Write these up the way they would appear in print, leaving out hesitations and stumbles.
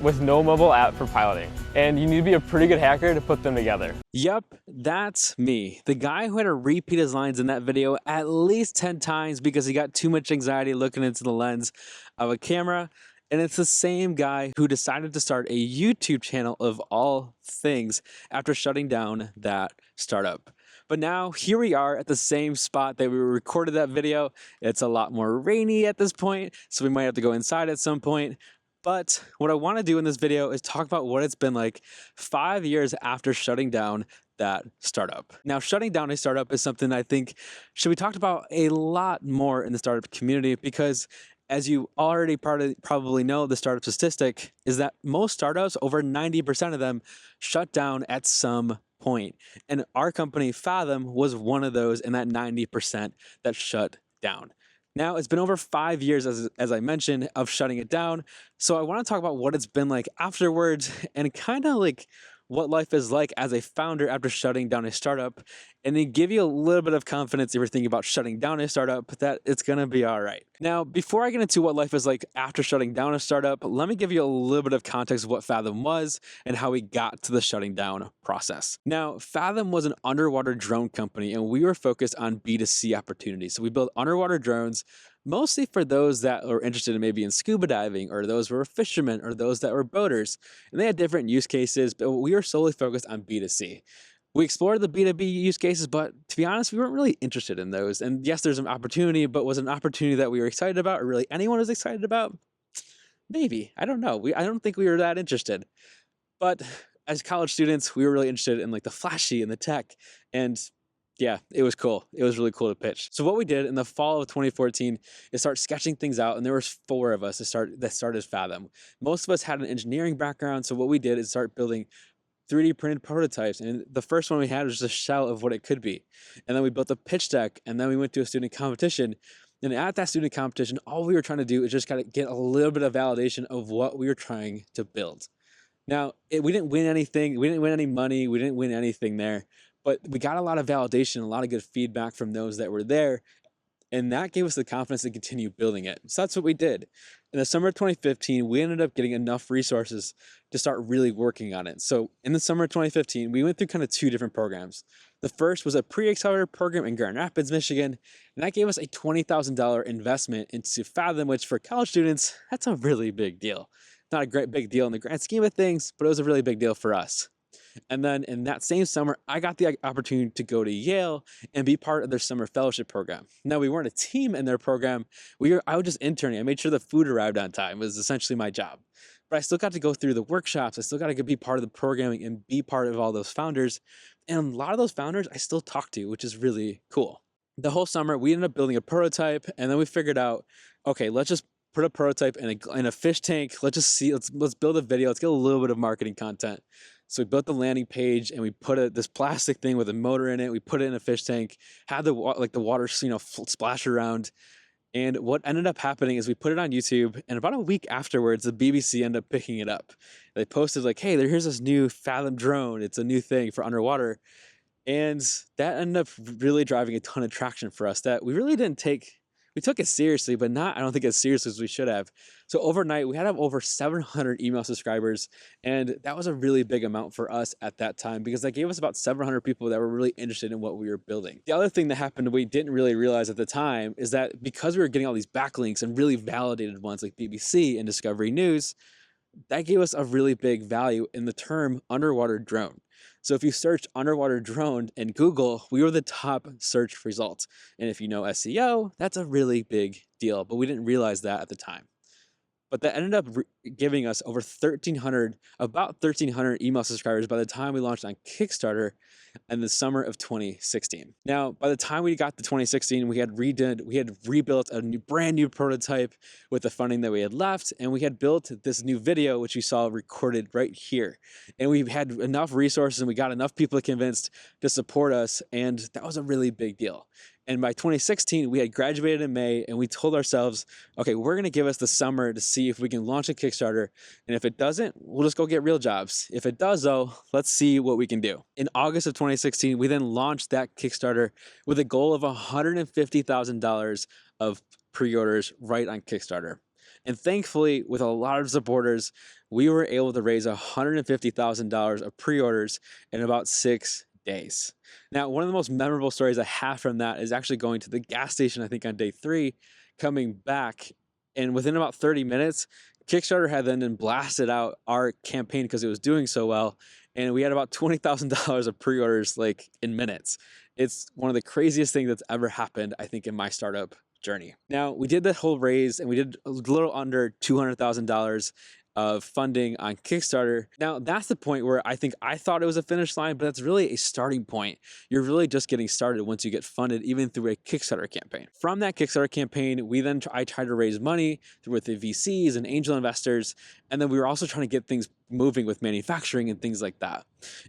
with no mobile app for piloting. And you need to be a pretty good hacker to put them together. Yep, that's me. The guy who had to repeat his lines in that video at least 10 times because he got too much anxiety looking into the lens of a camera. And it's the same guy who decided to start a YouTube channel of all things after shutting down that startup. But now here we are at the same spot that we recorded that video. It's a lot more rainy at this point, so we might have to go inside at some point. But what I want to do in this video is talk about what it's been like 5 years after shutting down that startup. Now, shutting down a startup is something I think should be talked about a lot more in the startup community because, as you already probably know, the startup statistic is that most startups, over 90% of them, shut down at some point. And our company, Fathom, was one of those in that 90% that shut down. Now, it's been over 5 years, as I mentioned, of shutting it down. So I want to talk about what it's been like afterwards and kind of like what life is like as a founder after shutting down a startup, and then give you a little bit of confidence if you're thinking about shutting down a startup that it's going to be all right. Now, before I get into what life is like after shutting down a startup, let me give you a little bit of context of what Fathom was and how we got to the shutting down process. Now, Fathom was an underwater drone company, and we were focused on B2C opportunities. So we built underwater drones mostly for those that were interested in maybe in scuba diving, or those were fishermen, or those that were boaters. And they had different use cases, but we were solely focused on B2C. We explored the B2B use cases, but to be honest, we weren't really interested in those. And yes, there's an opportunity, but was it an opportunity that we were excited about, or really anyone was excited about? Maybe. I don't know. I don't think we were that interested. But as college students, we were really interested in like the flashy and the tech. And yeah, it was cool. It was really cool to pitch. So what we did in the fall of 2014 is start sketching things out, and there was 4 of us that started Fathom. Most of us had an engineering background, so what we did is start building 3D printed prototypes, and the first one we had was just a shell of what it could be. And then we built a pitch deck, and then we went to a student competition. And at that student competition, all we were trying to do is just kind of get a little bit of validation of what we were trying to build. Now, we didn't win anything. We didn't win any money. We didn't win anything there. But we got a lot of validation, a lot of good feedback from those that were there. And that gave us the confidence to continue building it. So that's what we did. In the summer of 2015, we ended up getting enough resources to start really working on it. So in the summer of 2015, we went through kind of 2 different programs. The first was a pre-accelerator program in Grand Rapids, Michigan. And that gave us a $20,000 investment into Fathom, which for college students, that's a really big deal. Not a great big deal in the grand scheme of things, but it was a really big deal for us. And then in that same summer, I got the opportunity to go to Yale and be part of their summer fellowship program. Now, we weren't a team in their program. I was just interning. I made sure the food arrived on time. It was essentially my job. But I still got to go through the workshops. I still got to be part of the programming and be part of all those founders. And a lot of those founders I still talk to, which is really cool. The whole summer, we ended up building a prototype, and then we figured out, okay, let's just put a prototype in a fish tank. Let's build a video. Let's get a little bit of marketing content. So we built the landing page, and we put this plastic thing with a motor in it. We put it in a fish tank, had the water, splash around. And what ended up happening is we put it on YouTube, and about a week afterwards, the BBC ended up picking it up. They posted like, hey, here's this new Fathom drone. It's a new thing for underwater. And that ended up really driving a ton of traction for us that we really didn't take. We took it seriously, but I don't think as seriously as we should have. So overnight, we had over 700 email subscribers, and that was a really big amount for us at that time because that gave us about 700 people that were really interested in what we were building. The other thing that happened we didn't really realize at the time is that because we were getting all these backlinks and really validated ones like BBC and Discovery News, that gave us a really big value in the term underwater drone. So if you search underwater drone in Google, we were the top search results. And if you know SEO, that's a really big deal, but we didn't realize that at the time. But that ended up giving us about 1,300 email subscribers by the time we launched on Kickstarter in the summer of 2016. Now, by the time we got to 2016, we had rebuilt a brand new prototype with the funding that we had left, and we had built this new video, which you saw recorded right here. And we had enough resources, and we got enough people convinced to support us, and that was a really big deal. And by 2016, we had graduated in May, and we told ourselves, okay, we're going to give us the summer to see if we can launch a Kickstarter. And if it doesn't, we'll just go get real jobs. If it does, though, let's see what we can do. In August of 2016, we then launched that Kickstarter with a goal of $150,000 of pre-orders right on Kickstarter. And thankfully, with a lot of supporters, we were able to raise $150,000 of pre-orders in about 6 days. Now, one of the most memorable stories I have from that is actually going to the gas station, I think on day 3, coming back, and within about 30 minutes, Kickstarter had then blasted out our campaign because it was doing so well, and we had about $20,000 of pre-orders like in minutes. It's one of the craziest things that's ever happened, I think, in my startup journey. Now, we did the whole raise and we did a little under $200,000 of funding on Kickstarter. Now, that's the point where I think I thought it was a finish line, but that's really a starting point. You're really just getting started once you get funded, even through a Kickstarter campaign. From that Kickstarter campaign, I tried to raise money with the VCs and angel investors, and then we were also trying to get things moving with manufacturing and things like that.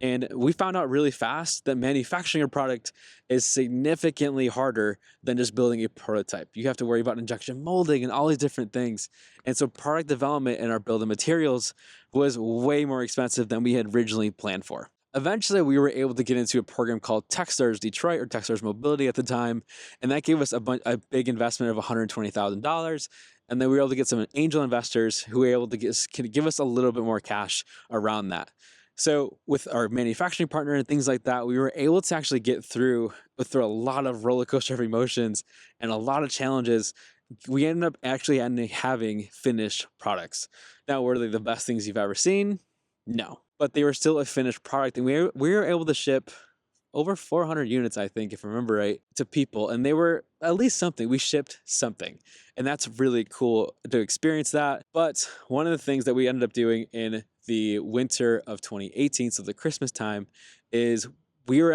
And we found out really fast that manufacturing a product is significantly harder than just building a prototype. You have to worry about injection molding and all these different things. And so product development and our build of materials was way more expensive than we had originally planned for. Eventually, we were able to get into a program called Techstars Detroit, or Techstars Mobility at the time, and that gave us a big investment of $120,000. And then we were able to get some angel investors who were able to give us a little bit more cash around that. So with our manufacturing partner and things like that, we were able to actually get through a lot of roller coaster of emotions and a lot of challenges. We ended up actually having finished products. Now, were they the best things you've ever seen? No, but they were still a finished product, and we were able to ship over 400 units, I think, if I remember right, to people, and they were at least something. We shipped something, and that's really cool to experience that. But one of the things that we ended up doing in the winter of 2018, so the Christmas time, is we were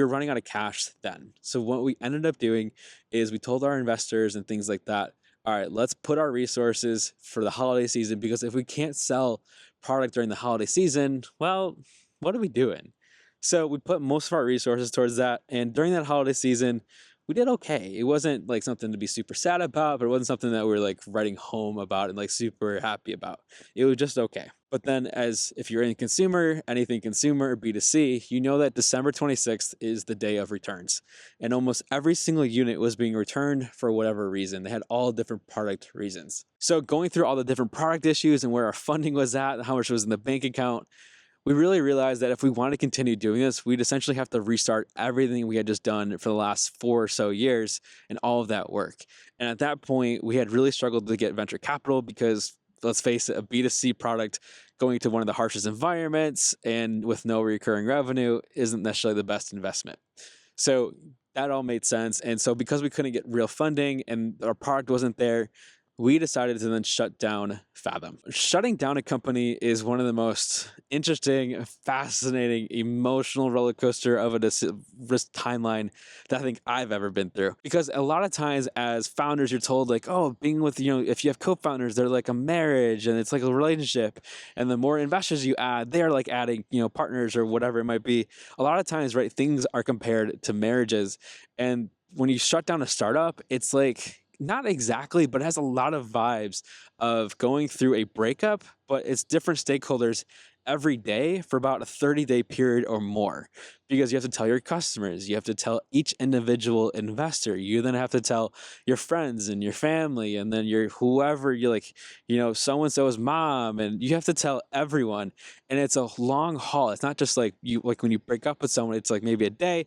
running out of cash then. So what we ended up doing is we told our investors and things like that, all right, let's put our resources for the holiday season, because if we can't sell product during the holiday season, well, what are we doing? So we put most of our resources towards that. And during that holiday season, we did okay. It wasn't like something to be super sad about, but it wasn't something that we were like writing home about and like super happy about. It was just okay. But then, as if you're in consumer, anything consumer, B2C, you know that December 26th is the day of returns. And almost every single unit was being returned for whatever reason. They had all different product reasons. So going through all the different product issues and where our funding was at, how much was in the bank account, we really realized that if we want to continue doing this, we'd essentially have to restart everything we had just done for the last 4 or so years and all of that work. And at that point, we had really struggled to get venture capital because, let's face it, a B2C product going to one of the harshest environments and with no recurring revenue isn't necessarily the best investment. So that all made sense. And so because we couldn't get real funding and our product wasn't there, we decided to then shut down Fathom. Shutting down a company is one of the most interesting, fascinating, emotional roller coaster of a risk timeline that I think I've ever been through. Because a lot of times as founders, you're told like, oh, being with, if you have co-founders, they're like a marriage and it's like a relationship. And the more investors you add, they're like adding, partners or whatever it might be. A lot of times, right, things are compared to marriages. And when you shut down a startup, it's like, not exactly, but it has a lot of vibes of going through a breakup, but it's different stakeholders every day for about a 30-day period or more, because you have to tell your customers, you have to tell each individual investor, you then have to tell your friends and your family, and then your whoever you like, so-and-so's mom, and you have to tell everyone. And it's a long haul. It's not just like when you break up with someone, it's like maybe a day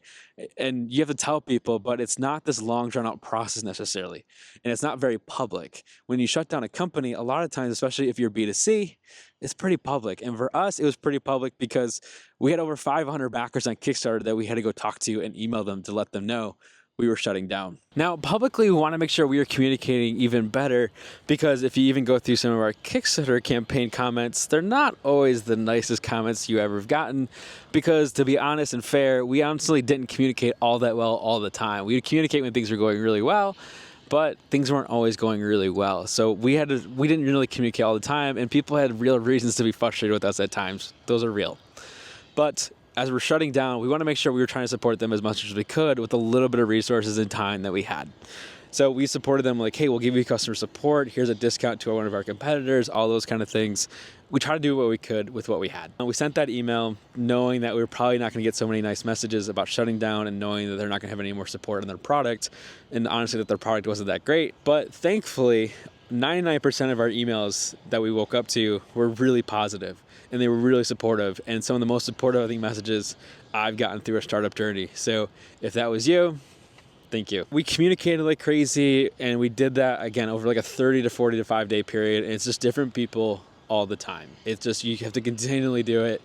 and you have to tell people, but it's not this long drawn out process necessarily. And it's not very public. When you shut down a company, a lot of times, especially if you're B2C, it's pretty public. And for us, it was pretty public because we had over 500 backers on Kickstarter that we had to go talk to and email them to let them know we were shutting down. Now, publicly, we want to make sure we are communicating even better, because if you even go through some of our Kickstarter campaign comments, they're not always the nicest comments you ever have gotten, because to be honest and fair, we honestly didn't communicate all that well all the time. We would communicate when things were going really well, but things weren't always going really well. So we didn't really communicate all the time, and people had real reasons to be frustrated with us at times. Those are real. But as we're shutting down, we want to make sure we were trying to support them as much as we could with a little bit of resources and time that we had. So we supported them like, hey, we'll give you customer support. Here's a discount to one of our competitors, all those kind of things. We tried to do what we could with what we had. And we sent that email knowing that we were probably not going to get so many nice messages about shutting down, and knowing that they're not going to have any more support in their product, and honestly that their product wasn't that great. But thankfully, 99% of our emails that we woke up to were really positive, and they were really supportive, and some of the most supportive, I think, messages I've gotten through a startup journey. So if that was you, thank you. We communicated like crazy, and we did that again over like a 30 to 40 to 5 day period, and it's just different people all the time. It's just, you have to continually do it,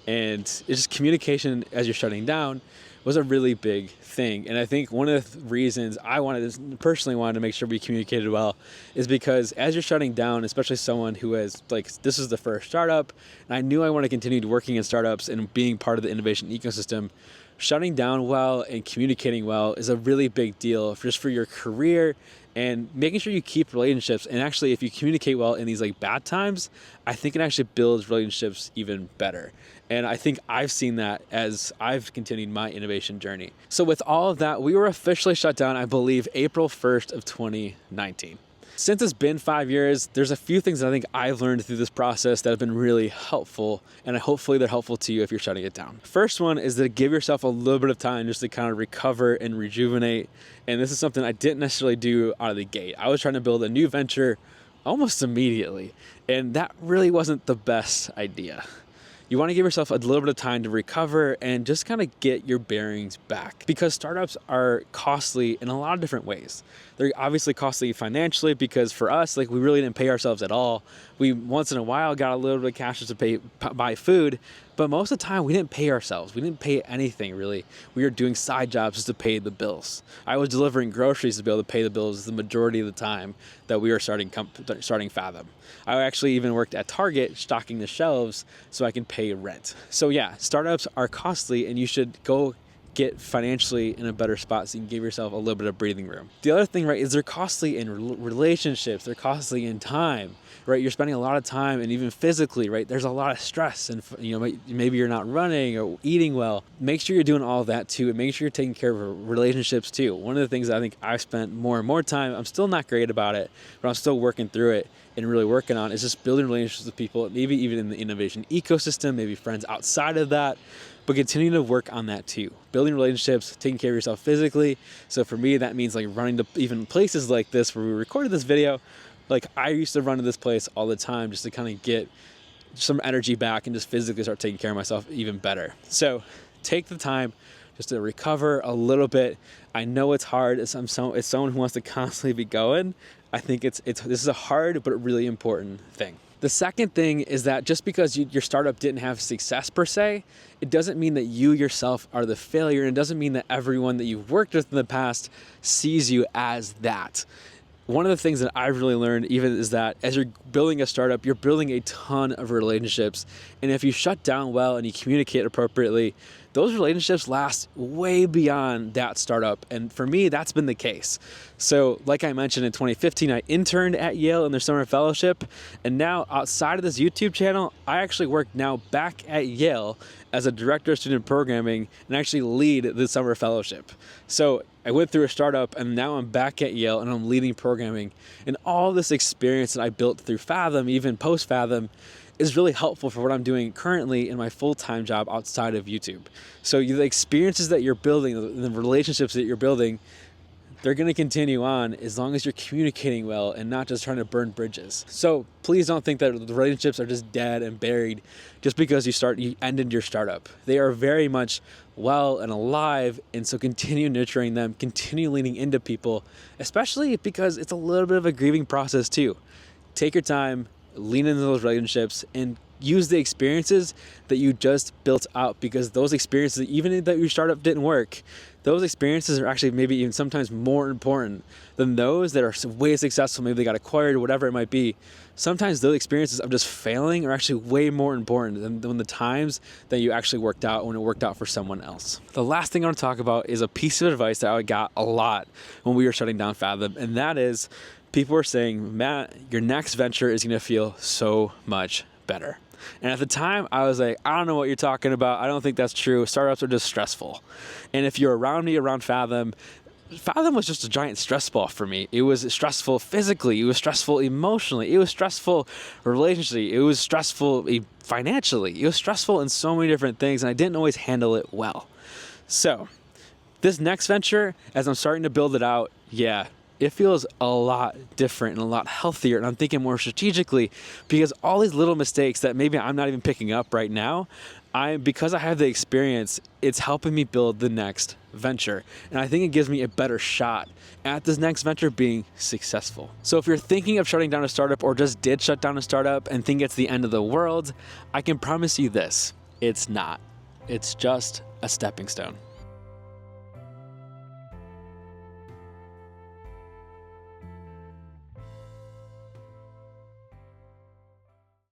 and it's just communication as you're shutting down was a really big thing. And I think one of the reasons I personally wanted to make sure we communicated well is because as you're shutting down, especially someone who has, like, this is the first startup, and I knew I want to continue working in startups and being part of the innovation ecosystem, shutting down well and communicating well is a really big deal just for your career and making sure you keep relationships. And actually, if you communicate well in these like bad times, I think it actually builds relationships even better. And I think I've seen that as I've continued my innovation journey. So with all of that, we were officially shut down, I believe, April 1st of 2019. Since it's been 5 years, there's a few things that I think I've learned through this process that have been really helpful, and hopefully they're helpful to you if you're shutting it down. First one is to give yourself a little bit of time just to kind of recover and rejuvenate. And this is something I didn't necessarily do out of the gate. I was trying to build a new venture almost immediately, and that really wasn't the best idea. You want to give yourself a little bit of time to recover and just kind of get your bearings back, because startups are costly in a lot of different ways. They're obviously costly financially, because for us, like, we really didn't pay ourselves at all. We once in a while got a little bit of cash just to buy food, but most of the time we didn't pay ourselves. We didn't pay anything really. We were doing side jobs just to pay the bills. I was delivering groceries to be able to pay the bills the majority of the time that we were starting Fathom. I actually even worked at Target stocking the shelves so I can pay rent. So yeah, startups are costly, and you should go get financially in a better spot so you can give yourself a little bit of breathing room. The other thing, right, is they're costly in relationships. They're costly in time, right? You're spending a lot of time, and even physically, right? There's a lot of stress, and maybe you're not running or eating well. Make sure you're doing all of that too, and make sure you're taking care of relationships too. One of the things I think I've spent more and more time, I'm still not great about it, but I'm still working through it and really working on, is just building relationships with people, maybe even in the innovation ecosystem, maybe friends outside of that, but continue to work on that too. Building relationships, taking care of yourself physically. So for me, that means like running to even places like this where we recorded this video. Like, I used to run to this place all the time just to kind of get some energy back and just physically start taking care of myself even better. So take the time just to recover a little bit. I know it's hard. As someone who wants to constantly be going, I think this is a hard but really important thing. The second thing is that just because your startup didn't have success per se, it doesn't mean that you yourself are the failure, and it doesn't mean that everyone that you've worked with in the past sees you as that. One of the things that I've really learned even is that as you're building a startup, you're building a ton of relationships. And if you shut down well and you communicate appropriately, those relationships last way beyond that startup. And for me, that's been the case. So like I mentioned, in 2015, I interned at Yale in their summer fellowship. And now outside of this YouTube channel, I actually work now back at Yale as a director of student programming and actually lead the summer fellowship. So I went through a startup, and now I'm back at Yale and I'm leading programming. And all this experience that I built through Fathom, even post Fathom, is really helpful for what I'm doing currently in my full-time job outside of YouTube. So the experiences that you're building, the relationships that you're building, they're going to continue on as long as you're communicating well and not just trying to burn bridges. So please don't think that the relationships are just dead and buried just because you ended your startup. They are very much well and alive, and so continue nurturing them, continue leaning into people, especially because it's a little bit of a grieving process too. Take your time, lean into those relationships, and use the experiences that you just built out, because those experiences, even that your startup didn't work, those experiences are actually maybe even sometimes more important than those that are way successful. Maybe they got acquired or whatever it might be. Sometimes those experiences of just failing are actually way more important than the times that you actually worked out when it worked out for someone else. The last thing I want to talk about is a piece of advice that I got a lot when we were shutting down Fathom, and that is people were saying, Matt, your next venture is going to feel so much better. And at the time, I was like, I don't know what you're talking about. I don't think that's true. Startups are just stressful. And if you're around me around Fathom was just a giant stress ball for me. It was stressful physically. It was stressful emotionally. It was stressful relationally. It was stressful financially. It was stressful in so many different things, and I didn't always handle it well. So this next venture, as I'm starting to build it out, yeah, it feels a lot different and a lot healthier. And I'm thinking more strategically because all these little mistakes that maybe I'm not even picking up right now, because I have the experience, it's helping me build the next venture. And I think it gives me a better shot at this next venture being successful. So if you're thinking of shutting down a startup or just did shut down a startup and think it's the end of the world, I can promise you this, it's not. It's just a stepping stone.